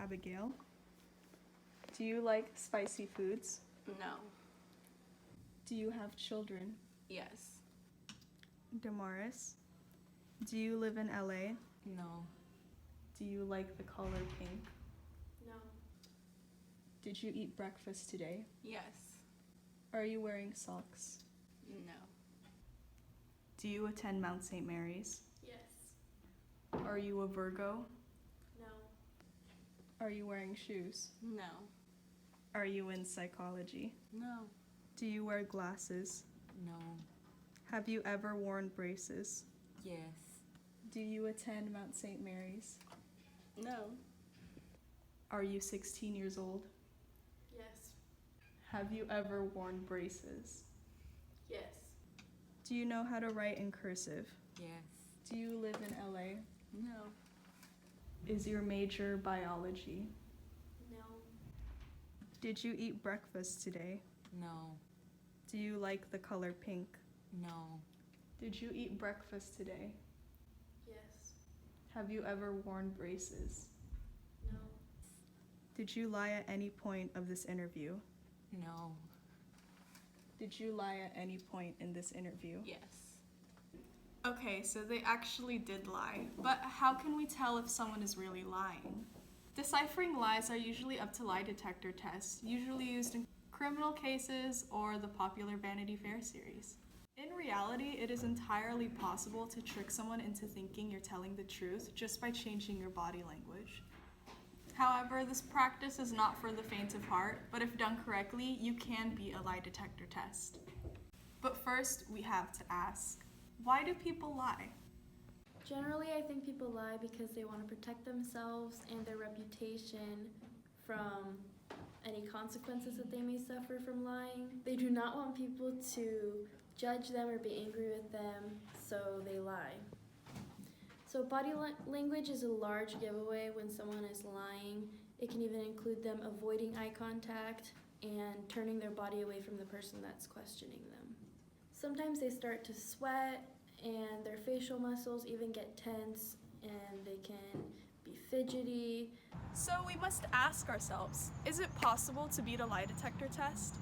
Abigail. Do you like spicy foods? No. Do you have children? Yes. Damaris. Do you live in LA? No. Do you like the color pink? No. Did you eat breakfast today? Yes. Are you wearing socks? No. Do you attend Mount St. Mary's? Yes. Are you a Virgo? No. Are you wearing shoes? No. Are you in psychology? No. Do you wear glasses? No. Have you ever worn braces? Yes. Do you attend Mount St. Mary's? No. Are you 16 years old? Yes. Have you ever worn braces? Yes. Do you know how to write in cursive? Yes. Do you live in LA? No. Is your major biology? No. Did you eat breakfast today? No. Do you like the color pink? No. Did you eat breakfast today? Yes. Have you ever worn braces? No. Did you lie at any point of this interview? No. Did you lie at any point in this interview? Yes. Okay, so they actually did lie. But how can we tell if someone is really lying? Deciphering lies are usually up to lie detector tests, usually used in criminal cases or the popular Vanity Fair series. In reality, it is entirely possible to trick someone into thinking you're telling the truth just by changing your body language. However, this practice is not for the faint of heart, but if done correctly, you can beat a lie detector test. But first, we have to ask, why do people lie? Generally, I think people lie because they want to protect themselves and their reputation from any consequences that they may suffer from lying. They do not want people to judge them or be angry with them, so they lie. So body language is a large giveaway when someone is lying. It can even include them avoiding eye contact and turning their body away from the person that's questioning them. Sometimes they start to sweat and their facial muscles even get tense and they can be fidgety. So we must ask ourselves, is it possible to beat a lie detector test?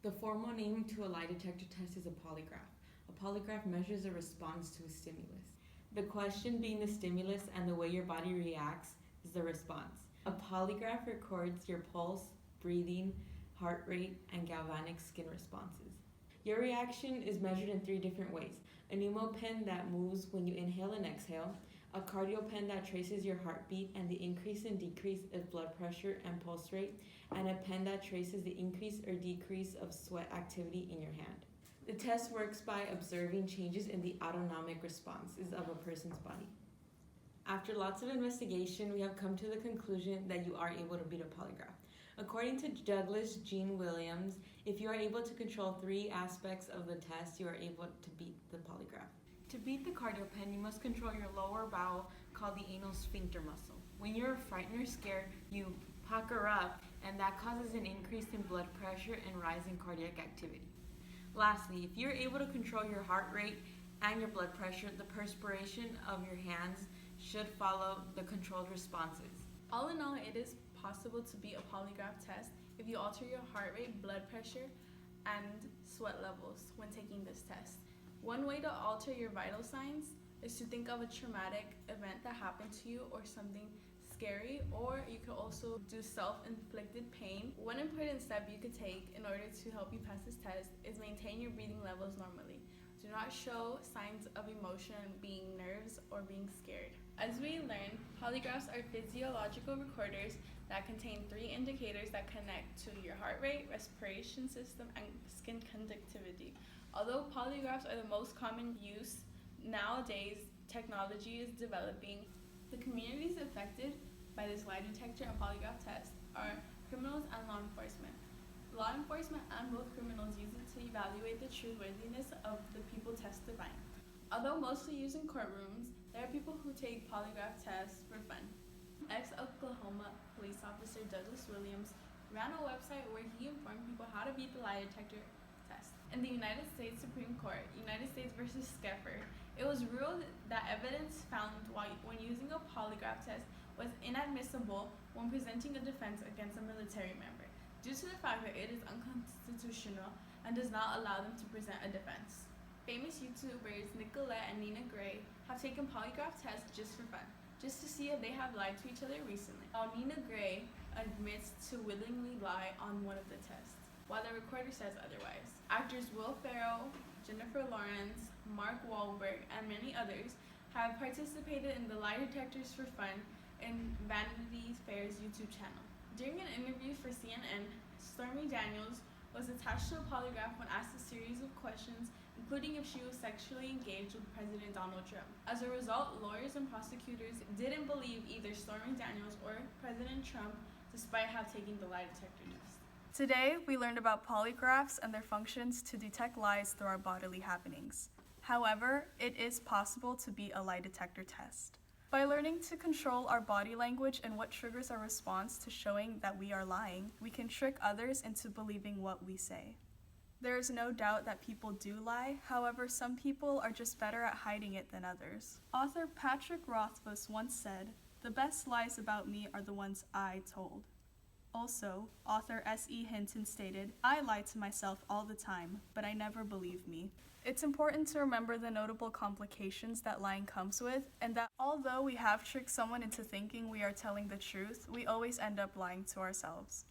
The formal name to a lie detector test is a polygraph. A polygraph measures a response to a stimulus. The question being the stimulus and the way your body reacts is the response. A polygraph records your pulse, breathing, heart rate, and galvanic skin responses. Your reaction is measured in 3 different ways. A pneumopen that moves when you inhale and exhale, a cardiopen that traces your heartbeat and the increase and decrease of blood pressure and pulse rate, and a pen that traces the increase or decrease of sweat activity in your hand. The test works by observing changes in the autonomic responses of a person's body. After lots of investigation, we have come to the conclusion that you are able to beat a polygraph. According to Douglas Jean Williams, if you are able to control 3 aspects of the test, you are able to beat the polygraph. To beat the cardiopen, you must control your lower bowel called the anal sphincter muscle. When you're frightened or scared, you pucker up, and that causes an increase in blood pressure and rise in cardiac activity. Lastly, if you're able to control your heart rate and your blood pressure, the perspiration of your hands should follow the controlled responses. All in all, it is possible to beat a polygraph test if you alter your heart rate, blood pressure, and sweat levels when taking this test. One way to alter your vital signs is to think of a traumatic event that happened to you or something scary, or you could also do self-inflicted pain. One important step you could take in order to help you pass this test is maintain your breathing levels normally. Do not show signs of emotion, being nervous, or being scared. As we learned, polygraphs are physiological recorders that contain 3 indicators that connect to your heart rate, respiration system, and skin conductivity. Although polygraphs are the most common use, nowadays technology is developing. The communities affected by this lie detector and polygraph test are criminals and law enforcement. Law enforcement and both criminals use it to evaluate the truthworthiness of the people testifying. Although mostly used in courtrooms, there are people who take polygraph tests for fun. Ex-Oklahoma police officer Douglas Williams ran a website where he informed people how to beat the lie detector test. In the United States Supreme Court, United States versus Skeffer, it was ruled that evidence found when using a polygraph test was inadmissible when presenting a defense against a military member, due to the fact that it is unconstitutional and does not allow them to present a defense. Famous YouTubers Nicolette and Nina Gray have taken polygraph tests just for fun, just to see if they have lied to each other recently. While Nina Gray admits to willingly lie on one of the tests, while the recorder says otherwise. Actors Will Ferrell, Jennifer Lawrence, Mark Wahlberg, and many others have participated in the lie detectors for fun in Vanity Fair's YouTube channel. During an interview for CNN, Stormy Daniels was attached to a polygraph when asked a series of questions, including if she was sexually engaged with President Donald Trump. As a result, lawyers and prosecutors didn't believe either Stormy Daniels or President Trump, despite have taken the lie detector test. Today, we learned about polygraphs and their functions to detect lies through our bodily happenings. However, it is possible to beat a lie detector test. By learning to control our body language and what triggers our response to showing that we are lying, we can trick others into believing what we say. There is no doubt that people do lie, however, some people are just better at hiding it than others. Author Patrick Rothfuss once said, "The best lies about me are the ones I told." Also, author S.E. Hinton stated, "I lie to myself all the time, but I never believe me." It's important to remember the notable complications that lying comes with, and that although we have tricked someone into thinking we are telling the truth, we always end up lying to ourselves.